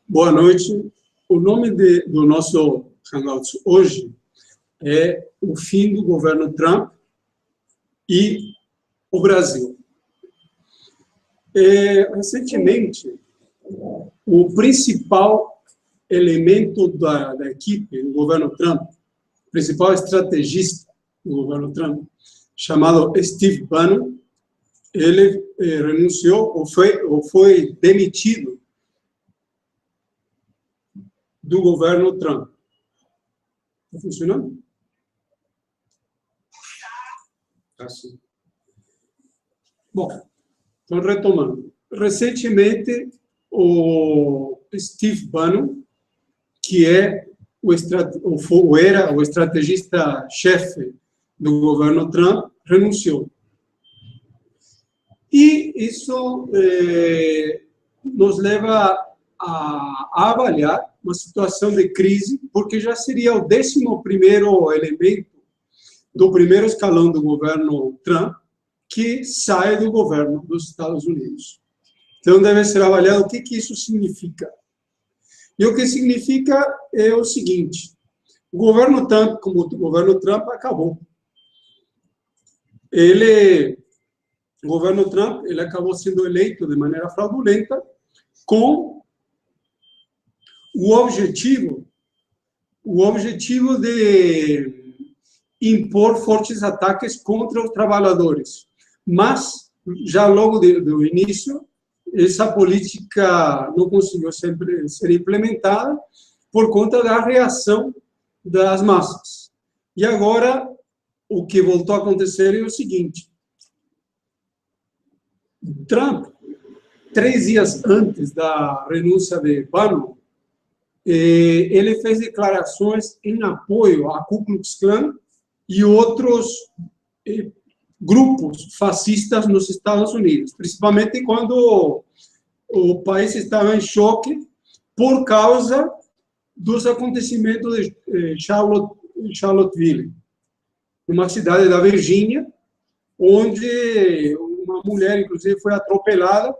Boa noite. O nome do nosso Hangouts hoje é o fim do governo Trump e o Brasil. Recentemente, o principal elemento da equipe do governo Trump, o principal estrategista do governo Trump, chamado Steve Bannon, ele renunciou ou foi demitido do governo Trump. Está funcionando? Tá sim. Bom, então retomando. Recentemente, o Steve Bannon, que era o estrategista-chefe do governo Trump, renunciou. E isso nos leva a avaliar uma situação de crise, porque já seria o 11º elemento do primeiro escalão do governo Trump que sai do governo dos Estados Unidos. Então, deve ser avaliado o que isso significa. E o que significa é o seguinte: o governo Trump, como o governo Trump, acabou. O governo Trump ele acabou sendo eleito de maneira fraudulenta com o objetivo de impor fortes ataques contra os trabalhadores. Mas, já logo do início, essa política não conseguiu sempre ser implementada por conta da reação das massas. E agora, o que voltou a acontecer é o seguinte: Trump, 3 dias antes da renúncia de Bannon, ele fez declarações em apoio à Ku Klux Klan e outros grupos fascistas nos Estados Unidos, principalmente quando o país estava em choque por causa dos acontecimentos de Charlottesville, uma cidade da Virgínia, onde uma mulher, inclusive, foi atropelada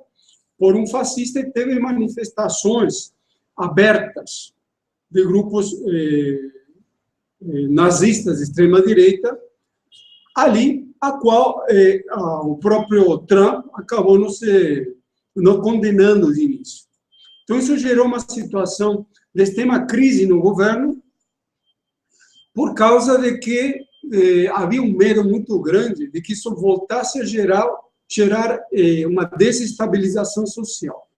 por um fascista e teve manifestações abertas de grupos nazistas de extrema-direita, ali, a qual o próprio Trump acabou não condenando de início. Então, isso gerou uma situação de extrema crise no governo, por causa de que havia um medo muito grande de que isso voltasse a gerar uma desestabilização social.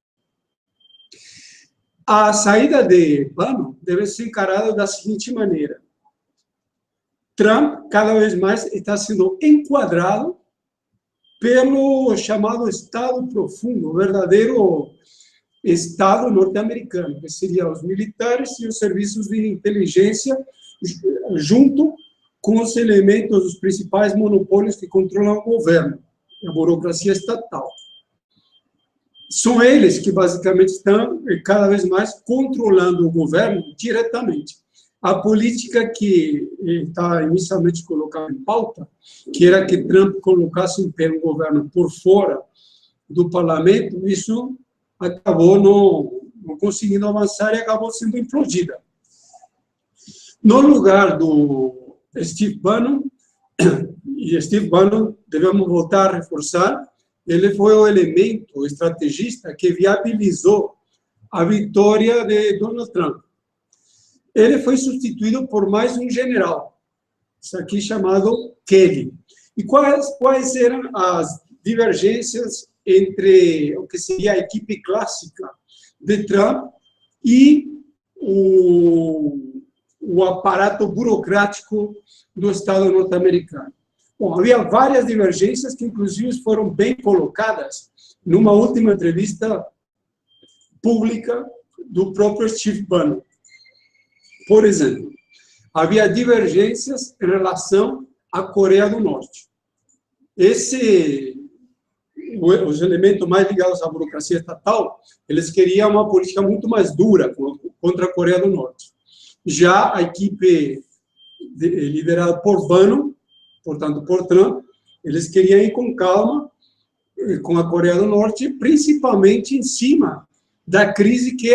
A saída de Bannon deve ser encarada da seguinte maneira: Trump, cada vez mais, está sendo enquadrado pelo chamado Estado Profundo, o verdadeiro Estado norte-americano, que seria os militares e os serviços de inteligência, junto com os elementos dos principais monopólios que controlam o governo, a burocracia estatal. São eles que, basicamente, estão cada vez mais controlando o governo diretamente. A política que está inicialmente colocada em pauta, que era que Trump colocasse um governo por fora do parlamento, isso acabou não conseguindo avançar e acabou sendo implodida. No lugar do Steve Bannon, e Steve Bannon, devemos voltar a reforçar, ele foi o elemento, o estrategista que viabilizou a vitória de Donald Trump. Ele foi substituído por mais um general, isso aqui chamado Kelly. E quais eram as divergências entre o que seria a equipe clássica de Trump e o aparato burocrático do Estado norte-americano? Bom, havia várias divergências que, inclusive, foram bem colocadas numa última entrevista pública do próprio Steve Bannon. Por exemplo, havia divergências em relação à Coreia do Norte. Os elementos mais ligados à burocracia estatal, eles queriam uma política muito mais dura contra a Coreia do Norte. Já a equipe liderada por Bannon, portanto, por Trump, eles queriam ir com calma com a Coreia do Norte, principalmente em cima da crise que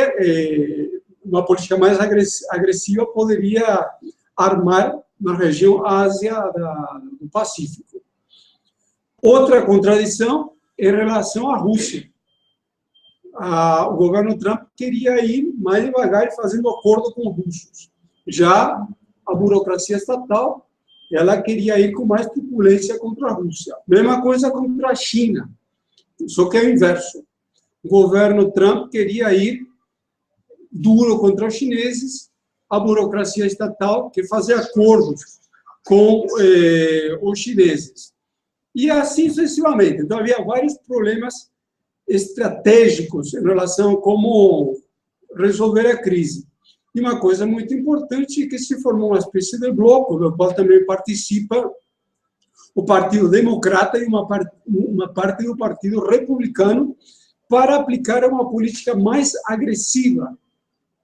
uma política mais agressiva poderia armar na região Ásia do Pacífico. Outra contradição é em relação à Rússia. O governo Trump queria ir mais devagar fazendo acordo com os russos. Já a burocracia estatal, ela queria ir com mais truculência contra a Rússia. Mesma coisa contra a China, só que é o inverso. O governo Trump queria ir duro contra os chineses, a burocracia estatal quer fazer acordos com os chineses. E assim sucessivamente. Então, havia vários problemas estratégicos em relação a como resolver a crise. E uma coisa muito importante é que se formou uma espécie de bloco, do qual também participa o Partido Democrata e uma parte do Partido Republicano, para aplicar uma política mais agressiva,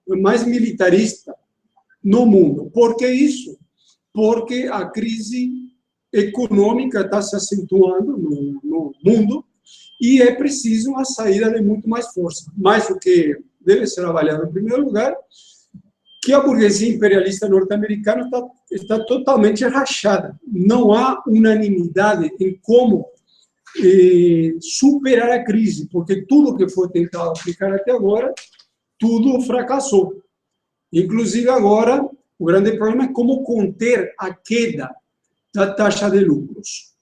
mais militarista no mundo. Por que isso? Porque a crise econômica está se acentuando no mundo e é preciso uma saída de muito mais força. Mais do que deve ser avaliado em primeiro lugar, que a burguesia imperialista norte-americana está totalmente rachada. Não há unanimidade em como superar a crise, porque tudo que foi tentado aplicar até agora, tudo fracassou. Inclusive agora, o grande problema é como conter a queda da taxa de lucros.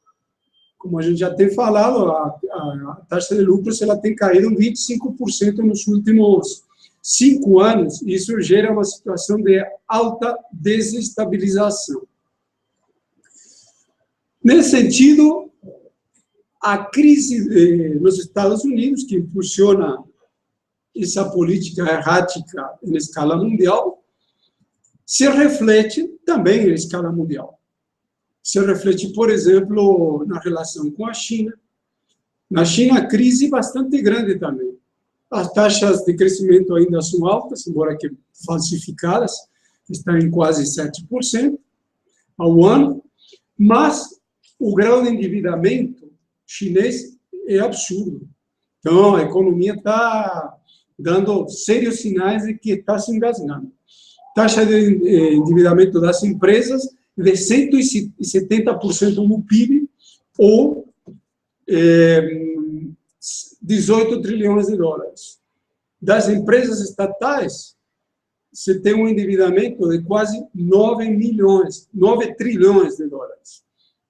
Como a gente já tem falado, a taxa de lucros ela tem caído 25% nos últimos 5 anos, e isso gera uma situação de alta desestabilização. Nesse sentido, a crise nos Estados Unidos, que impulsiona essa política errática em escala mundial, se reflete também em escala mundial. Se reflete, por exemplo, na relação com a China. Na China, a crise é bastante grande também. As taxas de crescimento ainda são altas, embora que falsificadas, estão em quase 7% ao ano, mas o grau de endividamento chinês é absurdo. Então, a economia está dando sérios sinais de que está se engasgando. Taxa de endividamento das empresas de 170% no PIB, ou 18 trilhões de dólares. Das empresas estatais, você tem um endividamento de quase 9 trilhões de dólares.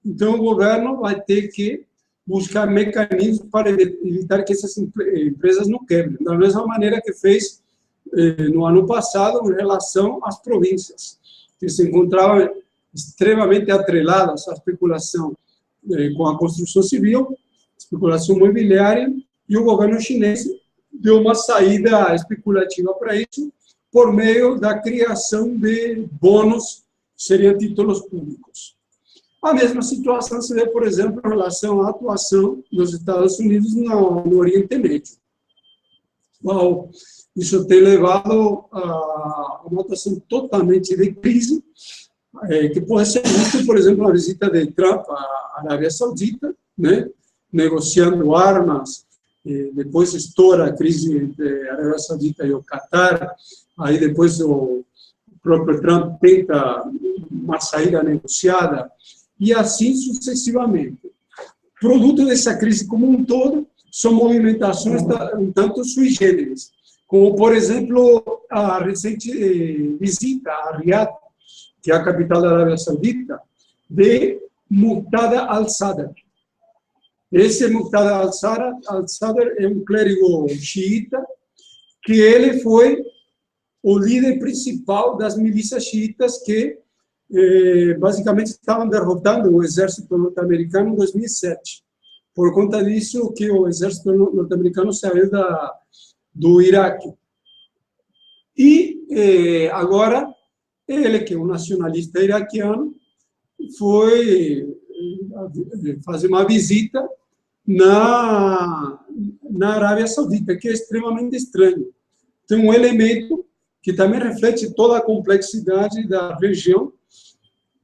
Então, o governo vai ter que buscar mecanismos para evitar que essas empresas não quebrem, da mesma maneira que fez no ano passado em relação às províncias, que se encontravam extremamente atreladas à especulação com a construção civil, especulação imobiliária, e o governo chinês deu uma saída especulativa para isso por meio da criação de bônus, que seriam títulos públicos. A mesma situação se vê, por exemplo, em relação à atuação dos Estados Unidos no Oriente Médio. Bom, isso tem levado a uma atuação totalmente de crise, que pode ser visto, por exemplo, na visita de Trump à Arábia Saudita, né, negociando armas, depois estoura a crise entre a Arábia Saudita e o Catar, aí depois o próprio Trump tenta uma saída negociada, e assim sucessivamente. Produto dessa crise como um todo, são movimentações um tanto sui generis, como, por exemplo, a recente visita a Riad, que é a capital da Arábia Saudita, de Muqtada al-Sadr. Esse Muqtada al-Sadr é um clérigo xiita, que ele foi o líder principal das milícias xiitas que basicamente estavam derrotando o exército norte-americano em 2007. Por conta disso que o exército norte-americano saiu do Iraque. E agora, ele, que é um nacionalista iraquiano, foi fazer uma visita na Arábia Saudita, que é extremamente estranho. Tem um elemento que também reflete toda a complexidade da região,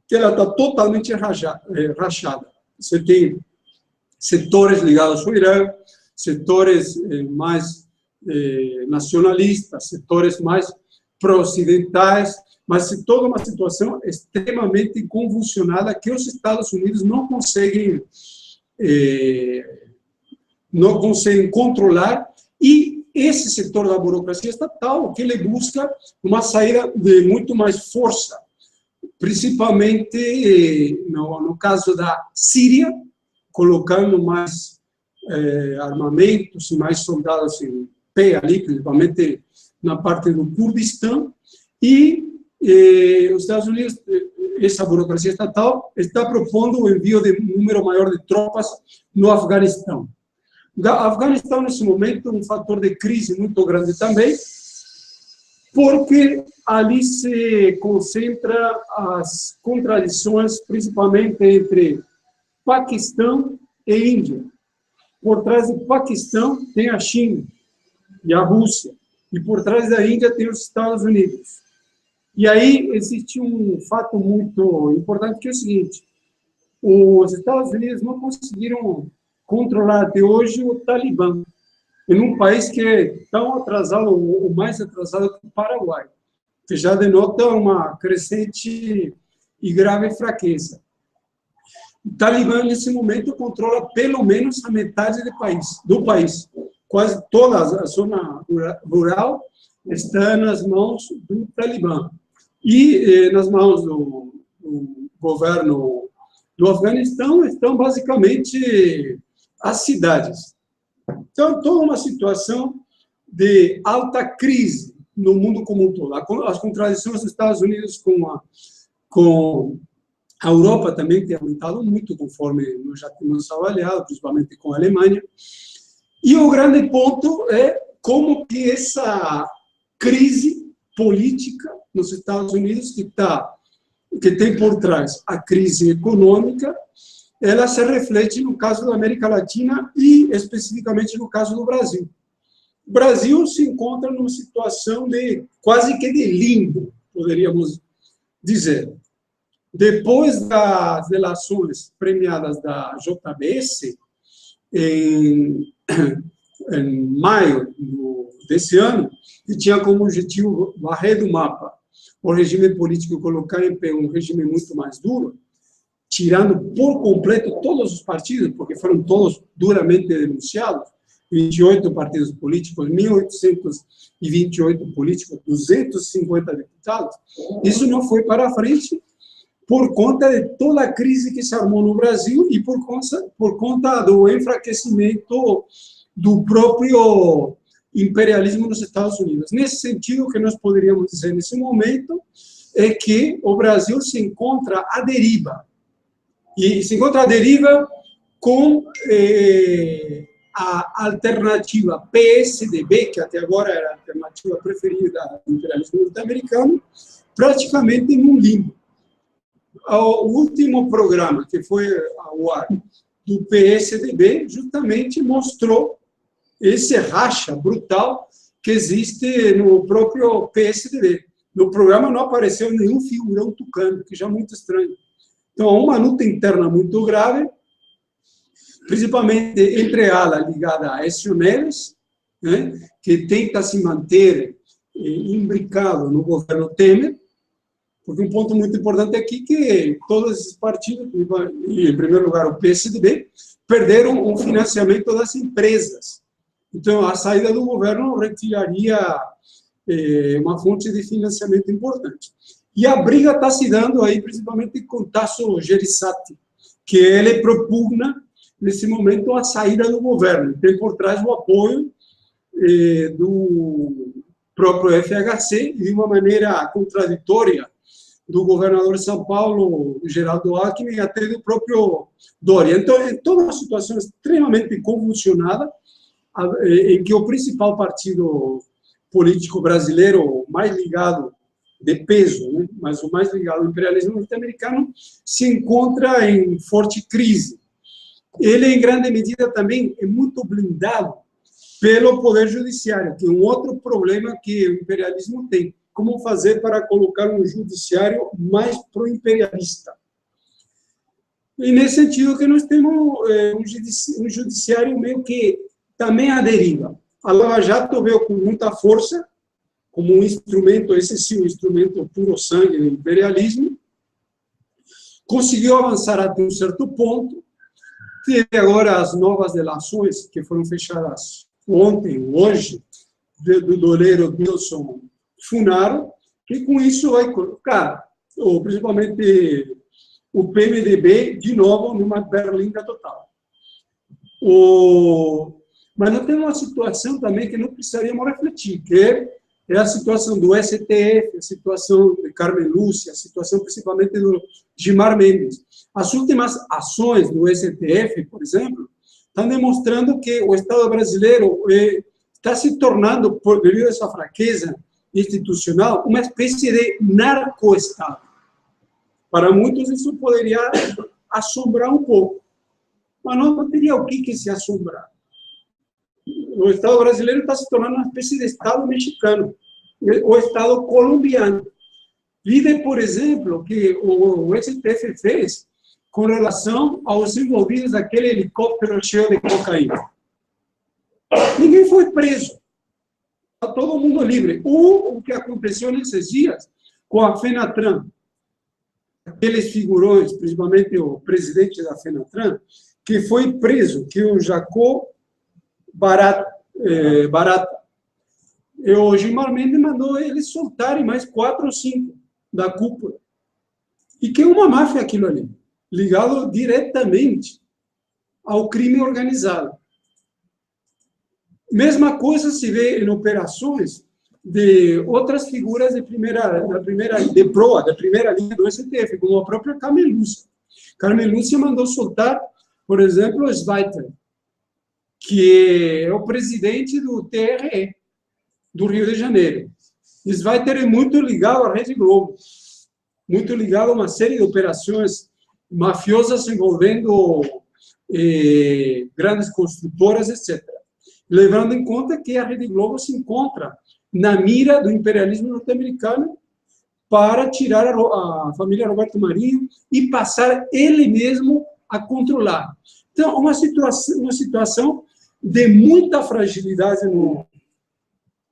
que ela está totalmente rachada. Você tem setores ligados ao Irã, setores mais nacionalistas, setores mais pró-ocidentais, mas toda uma situação extremamente convulsionada que os Estados Unidos não conseguem controlar, e esse setor da burocracia estatal que ele busca uma saída de muito mais força, principalmente no caso da Síria, colocando mais armamentos e mais soldados em pé ali, principalmente na parte do Kurdistão, e os Estados Unidos, essa burocracia estatal, está propondo o envio de um número maior de tropas no Afeganistão. O Afeganistão, nesse momento, é um fator de crise muito grande também, porque ali se concentra as contradições, principalmente entre Paquistão e Índia. Por trás do Paquistão tem a China e a Rússia, e por trás da Índia tem os Estados Unidos. E aí existe um fato muito importante, que é o seguinte: os Estados Unidos não conseguiram controlar até hoje o Talibã, em um país que é tão atrasado, ou mais atrasado que o Paraguai, que já denota uma crescente e grave fraqueza. O Talibã, nesse momento, controla pelo menos a metade do país. Quase toda a zona rural está nas mãos do Talibã. E nas mãos do governo do Afeganistão estão basicamente as cidades. Então, toda uma situação de alta crise no mundo como um todo. As contradições dos Estados Unidos com a Europa também têm aumentado muito, conforme nós já temos avaliado, principalmente com a Alemanha. E o grande ponto é como que essa crise política nos Estados Unidos, que tem por trás a crise econômica, ela se reflete no caso da América Latina e especificamente no caso do Brasil. O Brasil se encontra numa situação de quase que de limbo, poderíamos dizer. Depois das eleições premiadas da JBS, em maio desse ano, que tinha como objetivo varrer do mapa o regime político e colocar em pé um regime muito mais duro, tirando por completo todos os partidos, porque foram todos duramente denunciados, 28 partidos políticos, 1.828 políticos, 250 deputados. Isso não foi para a frente por conta de toda a crise que se armou no Brasil e por conta do enfraquecimento do próprio imperialismo nos Estados Unidos. Nesse sentido, o que nós poderíamos dizer nesse momento é que o Brasil se encontra à deriva. E se encontra à deriva com a alternativa PSDB, que até agora era a alternativa preferida do imperialismo norte-americano, praticamente em um limbo. O último programa que foi ao ar do PSDB justamente mostrou esse racha brutal que existe no próprio PSDB. No programa não apareceu nenhum figurão tucano, que já é muito estranho. Então, há uma luta interna muito grave, principalmente entre a ala ligada a Aécio Neves, né, que tenta se manter imbricado no governo Temer, porque um ponto muito importante aqui é que todos esses partidos, e em primeiro lugar o PSDB, perderam o financiamento das empresas. Então, a saída do governo retiraria uma fonte de financiamento importante. E a briga está se dando aí, principalmente com Tasso Gereissati, que ele propugna, nesse momento, a saída do governo. Tem por trás o apoio do próprio FHC, e de uma maneira contraditória, do governador de São Paulo, Geraldo Alckmin, e até do próprio Dória. Então, é toda uma situação extremamente convulsionada, em que o principal partido político brasileiro, mais ligado de peso, né, mas o mais ligado ao imperialismo norte-americano, se encontra em forte crise. Ele, em grande medida, também é muito blindado pelo Poder Judiciário, que é um outro problema que o imperialismo tem. Como fazer para colocar um judiciário mais pro-imperialista? E, nesse sentido, que nós temos um judiciário meio que também à deriva. A Lava Jato veio com muita força, como um instrumento, esse sim, um instrumento puro sangue do imperialismo, conseguiu avançar até um certo ponto, teve agora as novas delações que foram fechadas ontem, hoje, do doleiro Wilson Funaro, que com isso vai colocar, principalmente o PMDB, de novo, numa berlinda total. Mas nós temos uma situação também que não precisaríamos refletir, que é a situação do STF, a situação de Carmen Lúcia, a situação principalmente do Gilmar Mendes. As últimas ações do STF, por exemplo, estão demonstrando que o Estado brasileiro está se tornando, devido a essa fraqueza institucional, uma espécie de narcoestado. Para muitos isso poderia assombrar um pouco, mas não teria o que se assombrar. O Estado brasileiro está se tornando uma espécie de Estado mexicano, o Estado colombiano. Vide, por exemplo, que o STF fez com relação aos envolvidos naquele helicóptero cheio de cocaína. Ninguém foi preso. Está todo mundo livre. O que aconteceu nesses dias com a FENATRAN, aqueles figurões, principalmente o presidente da FENATRAN, que foi preso, que o Jacó Barata. O Gilmar Mendes mandou eles soltarem mais 4 ou 5 da cúpula. E que é uma máfia aquilo ali, ligado diretamente ao crime organizado. Mesma coisa se vê em operações de outras figuras de primeira linha do STF, como a própria Carmen Lúcia. Carmen Lúcia mandou soltar, por exemplo, o Zweiter, que é o presidente do TRE, do Rio de Janeiro. Zweiter é muito ligado à Rede Globo, muito ligado a uma série de operações mafiosas envolvendo grandes construtoras, etc. Levando em conta que a Rede Globo se encontra na mira do imperialismo norte-americano para tirar a família Roberto Marinho e passar ele mesmo a controlar. Então, uma situação de muita fragilidade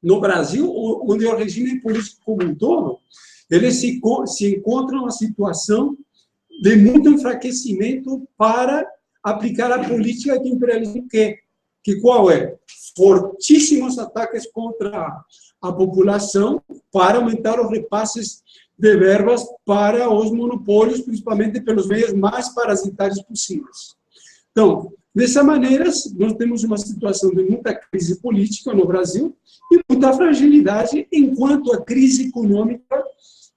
no Brasil, onde o regime político como um todo, ele se encontra numa situação de muito enfraquecimento para aplicar a política que o imperialismo quer. Que qual é? Fortíssimos ataques contra a população para aumentar os repasses de verbas para os monopólios, principalmente pelos meios mais parasitários possíveis. Então, dessa maneira, nós temos uma situação de muita crise política no Brasil e muita fragilidade, enquanto a crise econômica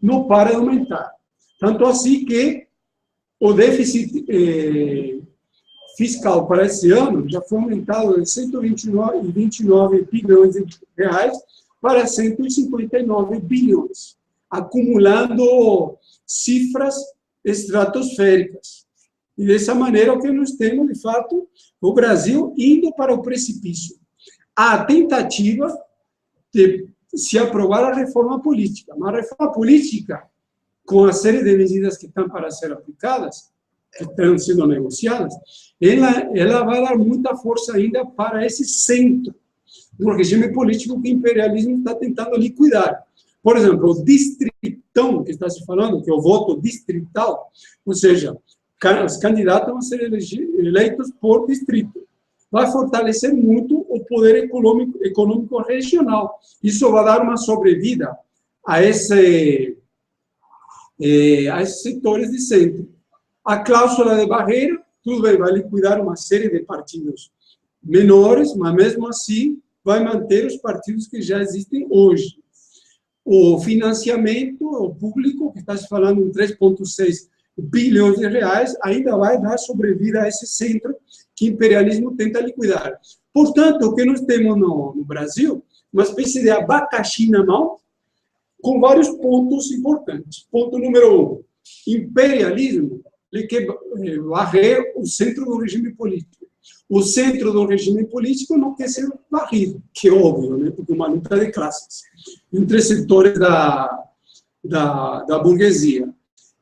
não para de aumentar. Tanto assim que o déficit fiscal para esse ano já foi aumentado de 129 bilhões de reais para 159 bilhões, acumulando cifras estratosféricas. E dessa maneira, o que nós temos, de fato, o Brasil indo para o precipício. A tentativa de se aprovar a reforma política. Mas a reforma política, com a série de medidas que estão para ser aplicadas, que estão sendo negociadas, ela vai dar muita força ainda para esse centro do regime político que o imperialismo está tentando liquidar. Por exemplo, o distritão que está se falando, que é o voto distrital, ou seja, os candidatos vão ser eleitos por distrito. Vai fortalecer muito o poder econômico regional. Isso vai dar uma sobrevida a esses setores de centro. A cláusula de barreira, tudo bem, vai liquidar uma série de partidos menores, mas mesmo assim vai manter os partidos que já existem hoje. O financiamento público, que está se falando em 3,6 bilhões de reais, ainda vai dar sobrevida a esse centro que o imperialismo tenta liquidar. Portanto, o que nós temos no Brasil, uma espécie de abacaxi na mão, com vários pontos importantes. Ponto número 1, imperialismo, ele quer varrer o centro do regime político. O centro do regime político não quer ser varrido, que é óbvio, né? Porque é uma luta de classes entre setores da burguesia.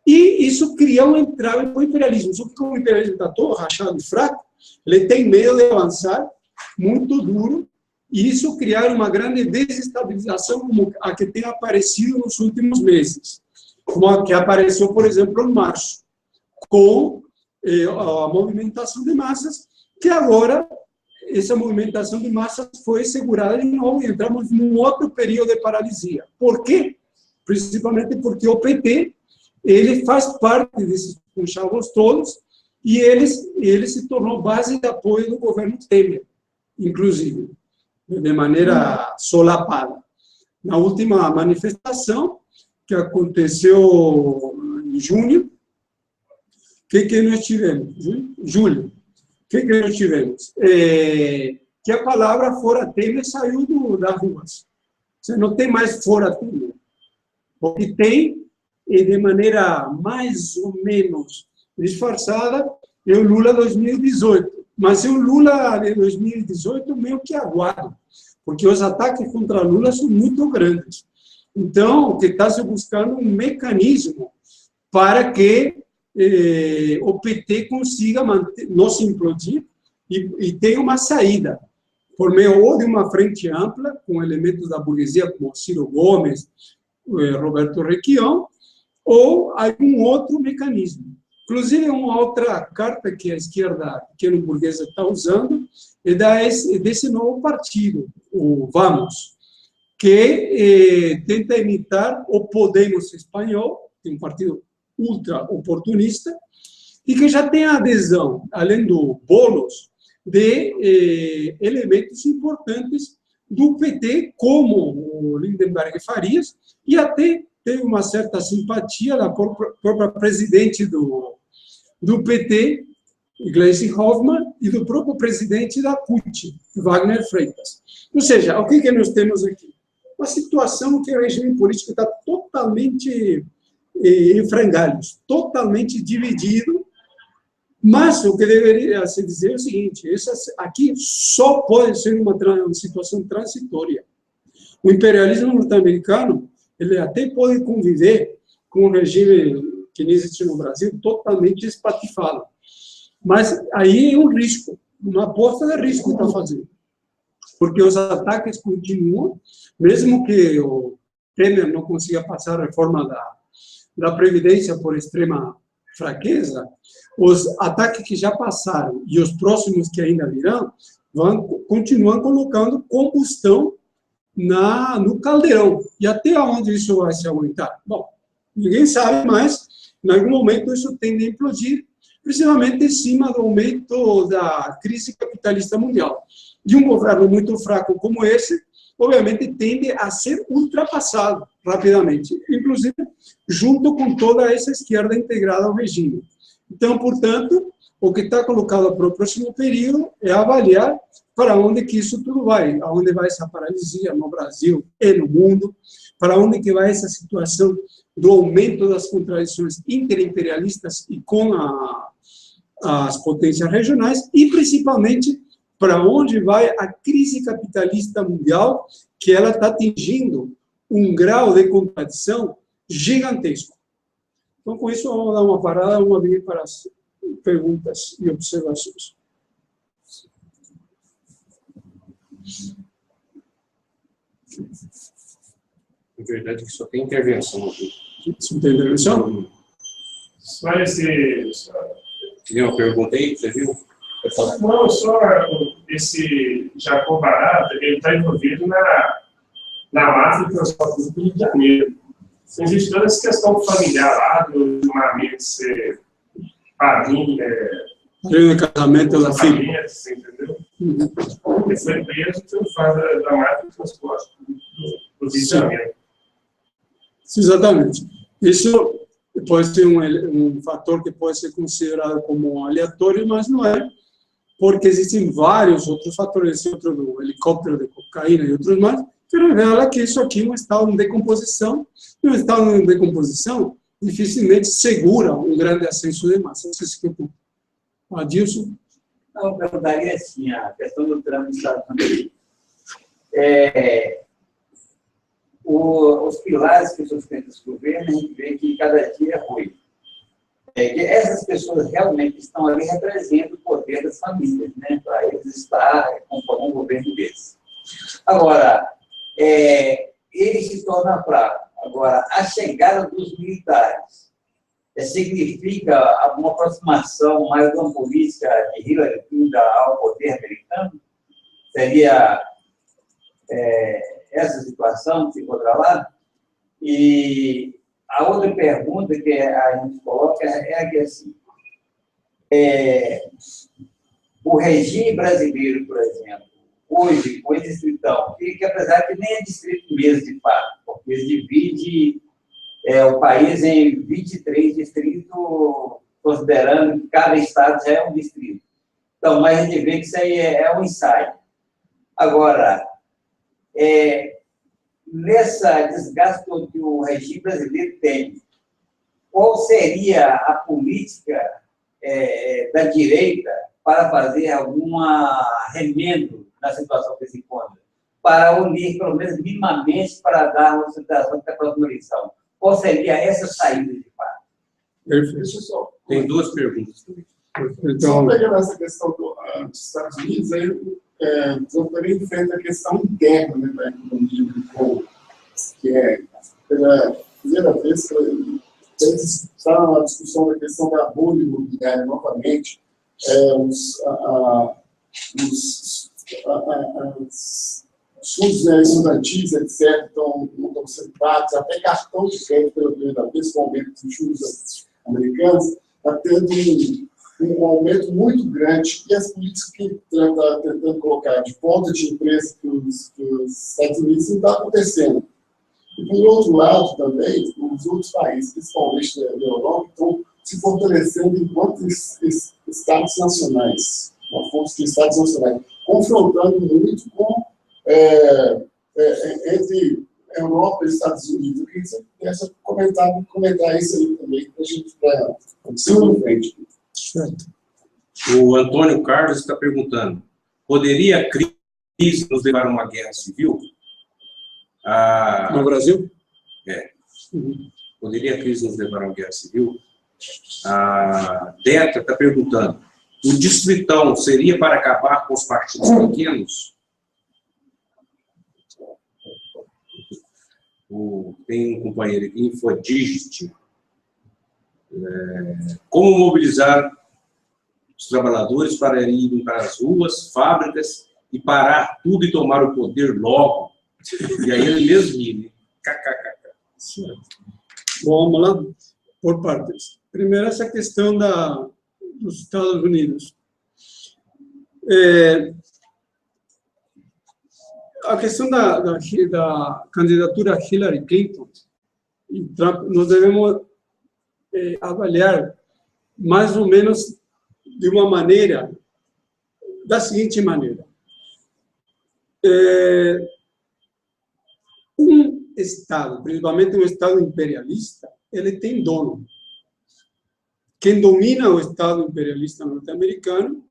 E isso cria um entrave para o imperialismo. Só que como o imperialismo está todo rachado e fraco, ele tem medo de avançar muito duro e isso criar uma grande desestabilização como a que tem aparecido nos últimos meses, como a que apareceu, por exemplo, em março, com a movimentação de massas, que agora essa movimentação de massas foi segurada de novo e entramos num outro período de paralisia. Por quê? Principalmente porque o PT ele faz parte desses conchavos todos e ele se tornou base de apoio do governo Temer, inclusive, de maneira solapada. Na última manifestação, que aconteceu em junho, o que nós tivemos? Julho. O que nós tivemos? Que a palavra fora Temer saiu das ruas. Você não tem mais fora Temer. O que tem, de maneira mais ou menos disfarçada, é o Lula 2018. Mas é o Lula de 2018 meio que aguardo, porque os ataques contra Lula são muito grandes. Então, o que está se buscando um mecanismo para que o PT consiga manter, não se implodir e tenha uma saída, por meio ou de uma frente ampla, com elementos da burguesia, como Ciro Gomes, Roberto Requião, ou algum outro mecanismo. Inclusive, uma outra carta que a esquerda pequeno-burguesa está usando é desse novo partido, o Vamos, que tenta imitar o Podemos espanhol, que é um partido ultra-oportunista, e que já tem a adesão, além do Boulos, de elementos importantes do PT, como o Lindenberg Farias, e até tem uma certa simpatia da própria presidente do PT, Gleisi Hoffmann, e do próprio presidente da CUT, Wagner Freitas. Ou seja, o que nós temos aqui? Uma situação em que o regime político está totalmente em frangalhos, totalmente dividido, mas o que deveria se dizer é o seguinte: isso aqui só pode ser uma situação transitória. O imperialismo norte-americano ele até pode conviver com um regime que não existe no Brasil, totalmente espatifado. Mas aí é um risco, uma aposta de risco que está fazendo. Porque os ataques continuam, mesmo que o Temer não consiga passar a reforma da Previdência por extrema fraqueza, os ataques que já passaram e os próximos que ainda virão vão continuar colocando combustão no caldeirão. E até onde isso vai se aguentar? Bom, ninguém sabe, mas em algum momento isso tende a implodir, principalmente em cima do aumento da crise capitalista mundial. E um governo muito fraco como esse, obviamente, tende a ser ultrapassado rapidamente, inclusive junto com toda essa esquerda integrada ao regime. Então, portanto, o que está colocado para o próximo período é avaliar para onde que isso tudo vai, aonde vai essa paralisia no Brasil e no mundo, para onde que vai essa situação do aumento das contradições interimperialistas e com as potências regionais, e principalmente para onde vai a crise capitalista mundial, que ela está atingindo um grau de contradição gigantesco. Então, com isso, vamos dar uma parada, vamos abrir para as perguntas e observações. Na verdade, só tem intervenção aqui. Só tem intervenção? Só esse... Tem uma pergunta aí, você viu? Não, só esse Jacob Barata, ele está envolvido na máfia de transporte do Rio de Janeiro. Existe toda essa questão familiar lá, do julgamento ser padrinho, de casamento da filha. Entendeu? Ele foi preso por causa da máfia de transporte do Rio de Janeiro. Exatamente. Isso pode ser um fator que pode ser considerado como aleatório, mas não é, porque existem vários outros fatores, esse outro do helicóptero de cocaína e outros mais, que revela que isso aqui é um estado de decomposição, e um estado de decomposição dificilmente segura um grande ascenso de massa. Não sei se eu... Adilson? Não, eu perguntaria assim, a questão do trânsito dos Estados Unidos. Os pilares que sustentam esse governo, a gente vê que cada dia é ruim. Essas pessoas realmente estão ali representam o poder das famílias, né, para eles estar com um governo desse. Agora, ele se torna fraco. Agora, a chegada dos militares significa alguma aproximação mais de uma política de Hillary Clinton ao poder americano? Seria essa situação que se encontra lá? E a outra pergunta que a gente coloca é que, assim, o regime brasileiro, por exemplo, hoje, com esse distritão, que apesar que nem é distrito mesmo, de fato, porque ele divide o país em 23 distritos, considerando que cada estado já é um distrito. Então, mas a gente vê que isso aí é um ensaio. Agora, nessa desgaste que o regime brasileiro tem, qual seria a política da direita para fazer alguma remendo na situação que se encontra, para unir, pelo menos minimamente, para dar uma sustentação da próxima eleição? Qual seria essa saída de fato? Perfeito. Tem duas perguntas também. Só pegando essa questão dos Estados Unidos, aí também enfrenta a questão interna, né, da economia do povo, que é, pela primeira vez que está na discussão da questão da bolha imobiliária novamente, os fundos estudantis, etc., estão sendo pagos, até cartão de crédito pela primeira vez, com o aumento dos juros americanos, está tendo um aumento muito grande, e as políticas que está tentando colocar de ponta de empresa para os Estados Unidos não está acontecendo. E, por outro lado, também, os outros países, principalmente da Europa, estão se fortalecendo enquanto estados nacionais, uma fonte de estados nacionais, confrontando muito com entre Europa e Estados Unidos. Eu queria que você pudesse comentar isso aí também, para a gente seguir em frente. Certo. O Antônio Carlos está perguntando: poderia a crise nos levar a uma guerra civil? No Brasil? Poderia a crise nos levar a uma guerra civil? A Deta está perguntando: o distritão seria para acabar com os partidos pequenos? Tem um companheiro aqui, Infodigit. Como mobilizar os trabalhadores para irem para as ruas, fábricas, e parar tudo e tomar o poder logo? E aí ele mesmo ri. Certo. Bom, vamos lá, por partes. Primeiro, essa questão dos Estados Unidos. A questão da candidatura Hillary Clinton e Trump, nós devemos avaliar mais ou menos de uma maneira, da seguinte maneira. Um Estado, principalmente um Estado imperialista, ele tem dono. Quem domina o Estado imperialista norte-americano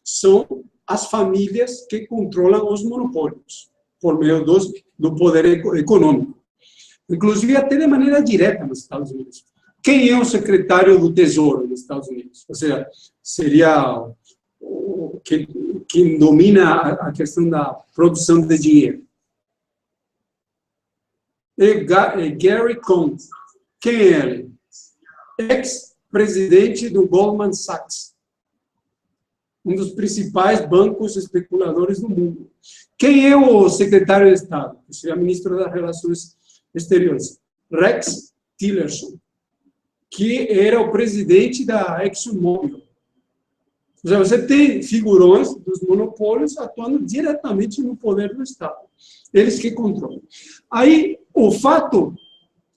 são as famílias que controlam os monopólios, por meio do poder econômico. Inclusive, até de maneira direta nos Estados Unidos. Quem é o secretário do Tesouro nos Estados Unidos? Ou seja, seria quem domina a questão da produção de dinheiro. Gary Cohn. Quem é ele? Ex-presidente do Goldman Sachs, um dos principais bancos especuladores do mundo. Quem é o secretário de Estado? Que seria ministro das Relações Exteriores? Rex Tillerson, que era o presidente da ExxonMobil. Ou seja, você tem figurões dos monopólios atuando diretamente no poder do Estado. Eles que controlam. Aí, o fato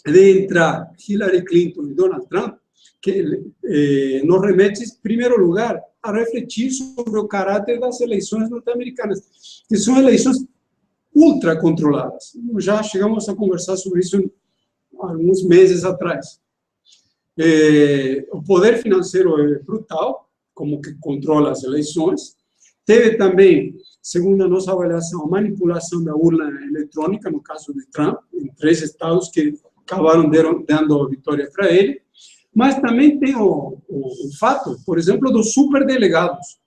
de entrar Hillary Clinton e Donald Trump, que nos remete, em primeiro lugar, a refletir sobre o caráter das eleições norte-americanas, que são eleições ultra controladas. Já chegamos a conversar sobre isso alguns meses atrás. O poder financeiro é brutal, como que controla as eleições. Teve também, segundo a nossa avaliação, a manipulação da urna eletrônica, no caso de Trump, em 3 estados que acabaram dando a vitória para ele. Mas também tem o fato, por exemplo, dos superdelegados,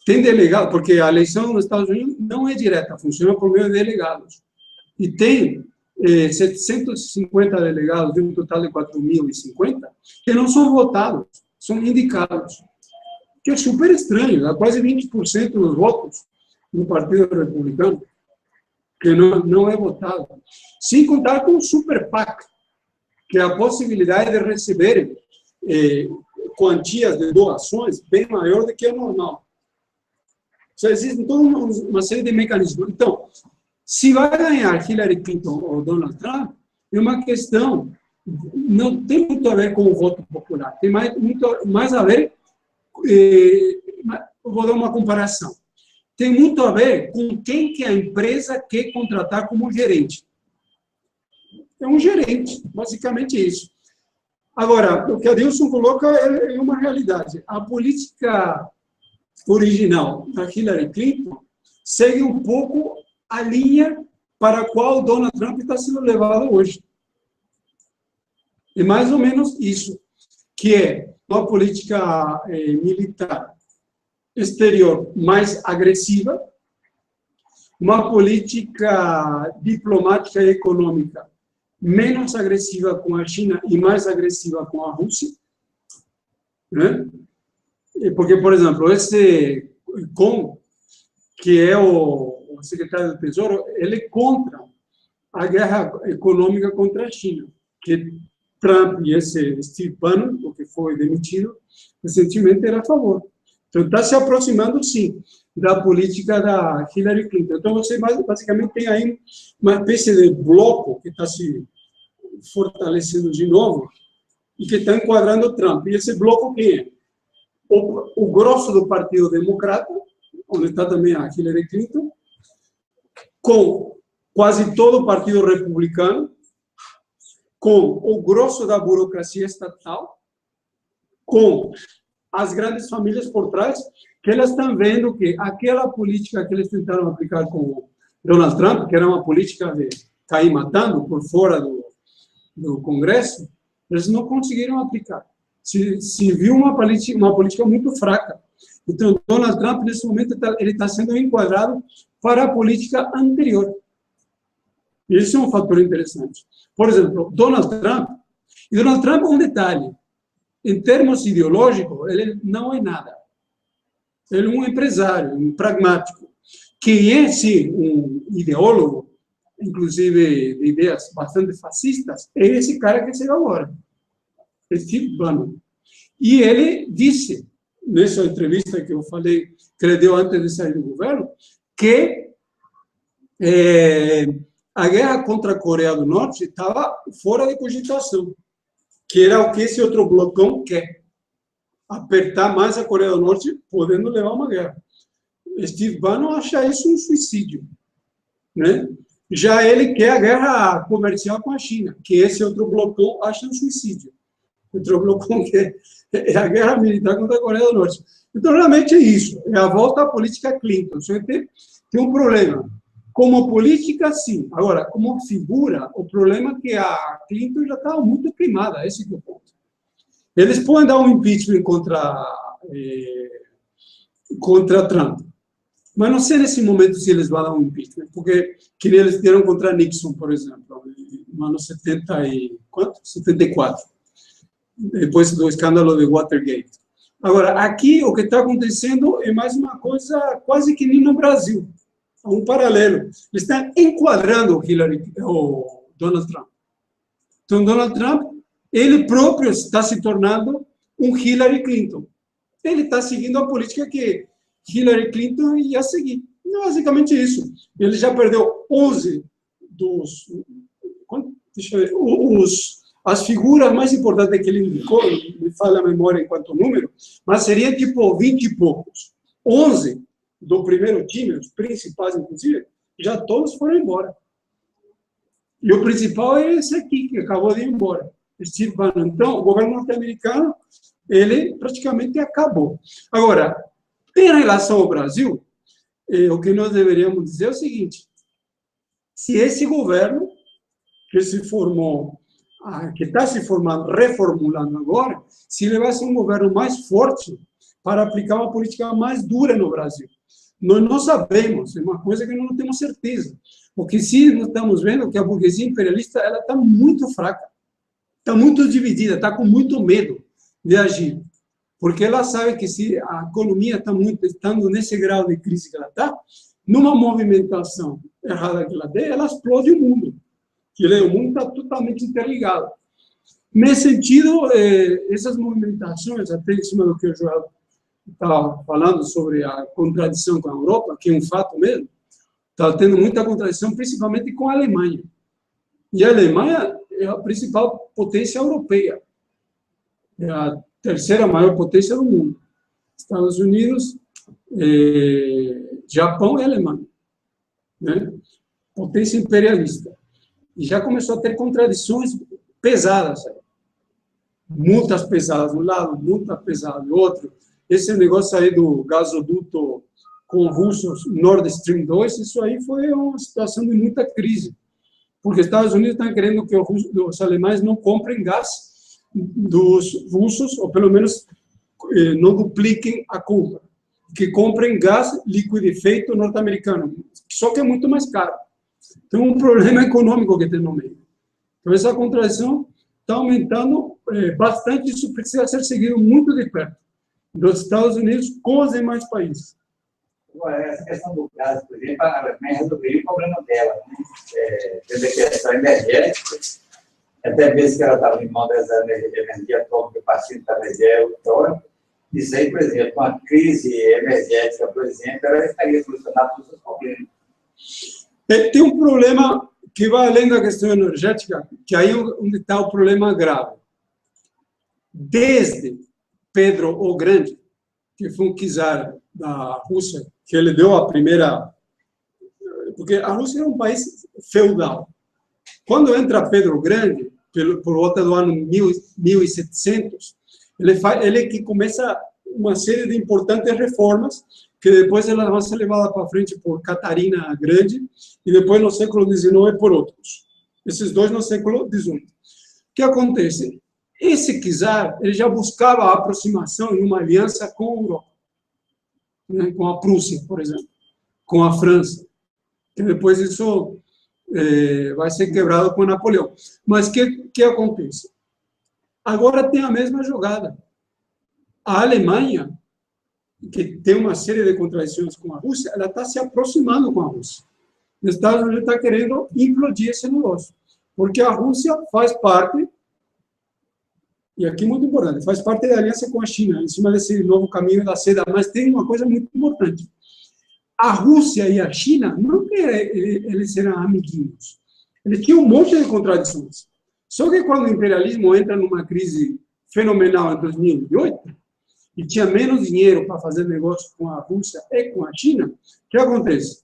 tem delegado, porque a eleição nos Estados Unidos não é direta, funciona por meio de delegados. E tem 750 delegados de um total de 4.050 que não são votados, são indicados. Que é super estranho, dá quase 20% dos votos no Partido Republicano, que não é votado. Sem contar com o Super PAC, que é a possibilidade de receber quantias de doações bem maior do que a normal. Então, existe toda uma série de mecanismos. Então, se vai ganhar Hillary Clinton ou Donald Trump, é uma questão, não tem muito a ver com o voto popular, tem muito mais a ver, vou dar uma comparação, tem muito a ver com quem que a empresa quer contratar como gerente. É um gerente, basicamente isso. Agora, o que a Dilson coloca é uma realidade. A política original da Hillary Clinton segue um pouco a linha para a qual Donald Trump está sendo levado hoje. É mais ou menos isso, que é uma política militar exterior mais agressiva, uma política diplomática e econômica menos agressiva com a China e mais agressiva com a Rússia, né? Porque, por exemplo, esse Kong, que é o secretário do Tesouro, ele é contra a guerra econômica contra a China, que Trump e esse Steve Bannon, que foi demitido recentemente, era a favor. Então, está se aproximando, sim, da política da Hillary Clinton. Então, você basicamente tem aí uma espécie de bloco que está se fortalecendo de novo e que está enquadrando Trump. E esse bloco quem é? O grosso do Partido Democrata, onde está também a Hillary Clinton, com quase todo o Partido Republicano, com o grosso da burocracia estatal, com as grandes famílias por trás, que elas estão vendo que aquela política que eles tentaram aplicar com Donald Trump, que era uma política de cair matando por fora do Congresso, eles não conseguiram aplicar. Se viu uma política muito fraca. Então, Donald Trump, nesse momento, ele está sendo enquadrado para a política anterior. E esse é um fator interessante. Por exemplo, Donald Trump é um detalhe. Em termos ideológicos, ele não é nada. Ele é um empresário, um pragmático, que é, sim, um ideólogo, inclusive de ideias bastante fascistas, é esse cara que chega agora, Steve Bannon. E ele disse, nessa entrevista que eu falei, que ele deu antes de sair do governo, que a guerra contra a Coreia do Norte estava fora de cogitação, que era o que esse outro blocão quer, apertar mais a Coreia do Norte, podendo levar uma guerra. Steve Bannon acha isso um suicídio, né? Já ele quer a guerra comercial com a China, que esse outro blocão acha um suicídio. Outro blocão que é a guerra militar contra a Coreia do Norte. Então, realmente é isso, é a volta à política Clinton. Só que tem um problema. Como política, sim. Agora, como figura, o problema é que a Clinton já estava muito queimada, esse é o ponto. Eles podem dar um impeachment contra Trump, mas não sei nesse momento se eles vão dar um impeachment, porque que eles deram contra Nixon, por exemplo, no ano 74, depois do escândalo de Watergate. Agora, aqui o que está acontecendo é mais uma coisa quase que nem no Brasil. Um paralelo. Eles estão enquadrando o Donald Trump. Então, Donald Trump, ele próprio está se tornando um Hillary Clinton. Ele está seguindo a política que Hillary Clinton ia seguir. Basicamente isso. Ele já perdeu 11 dos... Deixa eu ver, as figuras mais importantes que ele indicou, me falha a memória enquanto número, mas seriam tipo 20 e poucos. 11 do primeiro time, os principais, inclusive, já todos foram embora. E o principal é esse aqui, que acabou de ir embora, Steve Bannon. Então, o governo norte-americano, ele praticamente acabou. Agora, em relação ao Brasil, o que nós deveríamos dizer é o seguinte: se esse governo que se formou, que está se formando, reformulando agora, se ele vai ser um governo mais forte para aplicar uma política mais dura no Brasil. Nós não sabemos, é uma coisa que não temos certeza. Porque se nós estamos vendo que a burguesia imperialista ela está muito fraca, está muito dividida, está com muito medo de agir. Porque ela sabe que se a economia está estando nesse grau de crise que ela está, numa movimentação errada que ela tem, ela explode o mundo. O mundo está totalmente interligado. Nesse sentido, essas movimentações, até em cima do que o Joel estava falando sobre a contradição com a Europa, que é um fato mesmo, está tendo muita contradição, principalmente com a Alemanha. E a Alemanha é a principal potência europeia. É a terceira maior potência do mundo. Estados Unidos, Japão e Alemanha. Né? Potência imperialista. E já começou a ter contradições pesadas. Multas pesadas de um lado, multas pesadas do outro. Esse negócio aí do gasoduto com russos, Nord Stream 2, isso aí foi uma situação de muita crise. Porque os Estados Unidos estão querendo que os alemães não comprem gás dos russos, ou pelo menos não dupliquem a compra. Que comprem gás liquidefeito norte-americano, só que é muito mais caro. Tem um problema econômico que tem no meio. Então, essa contradição está aumentando bastante, isso precisa ser seguido muito de perto, dos Estados Unidos com os demais países. Agora, essa questão do gás, por exemplo, a Alemanha resolveria o problema dela, né? Teve a questão energética, até mesmo que ela estava em mão dessa energia atômica, partindo da energia eletrônica. Isso aí, por exemplo, uma crise energética, por exemplo, ela estaria solucionando todos os problemas. Tem um problema que vai além da questão energética, que aí é onde está o problema grave. Desde Pedro o Grande, que foi um czar da Rússia, que ele deu a primeira... Porque a Rússia é um país feudal. Quando entra Pedro o Grande, por volta do ano 1700, ele é que começa uma série de importantes reformas, que depois elas vão ser levadas para frente por Catarina Grande, e depois no século XIX por outros. Esses dois no século XVIII. O que acontece? Esse czar, ele já buscava a aproximação em uma aliança com a Europa, né? Com a Prússia, por exemplo, com a França, que depois isso vai ser quebrado com Napoleão. Mas o que acontece? Agora tem a mesma jogada. A Alemanha, que tem uma série de contradições com a Rússia, ela está se aproximando com a Rússia. Os Estados Unidos está querendo implodir esse negócio, porque a Rússia faz parte, e aqui muito importante, faz parte da aliança com a China, em cima desse novo caminho da seda, mas tem uma coisa muito importante. A Rússia e a China, não que eles eram amiguinhos, eles tinham um monte de contradições. Só que quando o imperialismo entra numa crise fenomenal em 2008, e tinha menos dinheiro para fazer negócio com a Rússia e com a China, o que acontece?